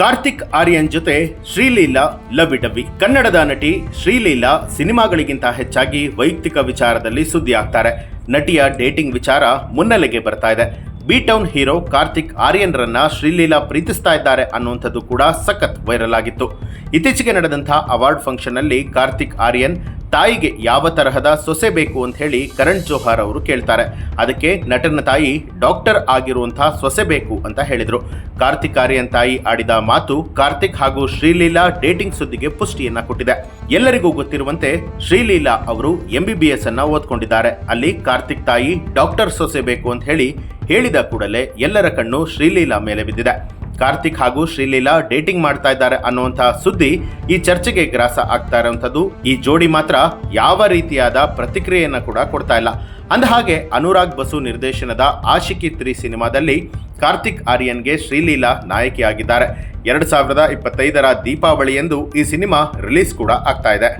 ಕಾರ್ತಿಕ್ ಆರ್ಯನ್ ಜೊತೆ Sreeleela love dovey. ಕನ್ನಡದ ನಟಿ ಶ್ರೀಲೀಲಾ ಸಿನಿಮಾಗಳಿಗಿಂತ ಹೆಚ್ಚಾಗಿ ವೈಯಕ್ತಿಕ ವಿಚಾರದಲ್ಲಿ ಸುದ್ದಿ ಆಗ್ತಾರೆ. ನಟಿಯ ಡೇಟಿಂಗ್ ವಿಚಾರ ಮುನ್ನೆಲೆಗೆ ಬರ್ತಾ ಇದೆ. B town hero Kartik Aaryan ರನ್ನ ಶ್ರೀಲೀಲಾ ಪ್ರೀತಿಸ್ತಾ ಇದ್ದಾರೆ ಅನ್ನುವಂಥದ್ದು ಕೂಡ ಸಖತ್ ವೈರಲ್ ಆಗಿತ್ತು. ಇತ್ತೀಚೆಗೆ ನಡೆದಂಥ ಅವಾರ್ಡ್ ಫಂಕ್ಷನ್ ಅಲ್ಲಿ ಕಾರ್ತಿಕ್ ಆರ್ಯನ್ ತಾಯಿಗೆ ಯಾವ ತರಹದ ಸೊಸೆ ಬೇಕು ಅಂತ ಹೇಳಿ ಕರಣ್ ಜೋಹರ್ ಅವರು ಕೇಳ್ತಾರೆ. ಅದಕ್ಕೆ ನಟನ ತಾಯಿ ಡಾಕ್ಟರ್ ಆಗಿರುವಂತಹ ಸೊಸೆ ಬೇಕು ಅಂತ ಹೇಳಿದ್ರು. ಕಾರ್ತಿಕ್ ಆರ್ಯನ್ ತಾಯಿ ಆಡಿದ ಮಾತು ಕಾರ್ತಿಕ್ ಹಾಗೂ ಶ್ರೀಲೀಲಾ ಡೇಟಿಂಗ್ ಸುದ್ದಿಗೆ ಪುಷ್ಟಿಯನ್ನ ಕೊಟ್ಟಿದೆ. ಎಲ್ಲರಿಗೂ ಗೊತ್ತಿರುವಂತೆ ಶ್ರೀಲೀಲಾ ಅವರು MBBS ಅನ್ನ ಓದ್ಕೊಂಡಿದ್ದಾರೆ. ಅಲ್ಲಿ ಕಾರ್ತಿಕ್ ತಾಯಿ ಡಾಕ್ಟರ್ ಸೊಸೆ ಬೇಕು ಅಂತ ಹೇಳಿದ ಕೂಡಲೇ ಎಲ್ಲರ ಕಣ್ಣು ಶ್ರೀಲೀಲಾ ಮೇಲೆ ಬಿದ್ದಿದೆ. ಕಾರ್ತಿಕ್ ಹಾಗೂ ಶ್ರೀಲೀಲಾ ಡೇಟಿಂಗ್ ಮಾಡ್ತಾ ಇದ್ದಾರೆ ಅನ್ನುವಂತಹ ಸುದ್ದಿ ಈ ಚರ್ಚೆಗೆ ಗ್ರಾಸ ಆಗ್ತಾ ಇರುವಂತದ್ದು. ಈ ಜೋಡಿ ಮಾತ್ರ ಯಾವ ರೀತಿಯಾದ ಪ್ರತಿಕ್ರಿಯೆಯನ್ನ ಕೂಡ ಕೊಡ್ತಾ ಇಲ್ಲ. ಅಂದಹಾಗೆ ಅನುರಾಗ್ ಬಸು ನಿರ್ದೇಶನದ ಆಶಿಕಿ 3 ಸಿನಿಮಾದಲ್ಲಿ ಕಾರ್ತಿಕ್ ಆರ್ಯನ್ಗೆ ಶ್ರೀಲೀಲಾ ನಾಯಕಿಯಾಗಿದ್ದಾರೆ. 2025ರ ದೀಪಾವಳಿಯಂದು ಈ ಸಿನಿಮಾ ರಿಲೀಸ್ ಕೂಡ ಆಗ್ತಾ ಇದೆ.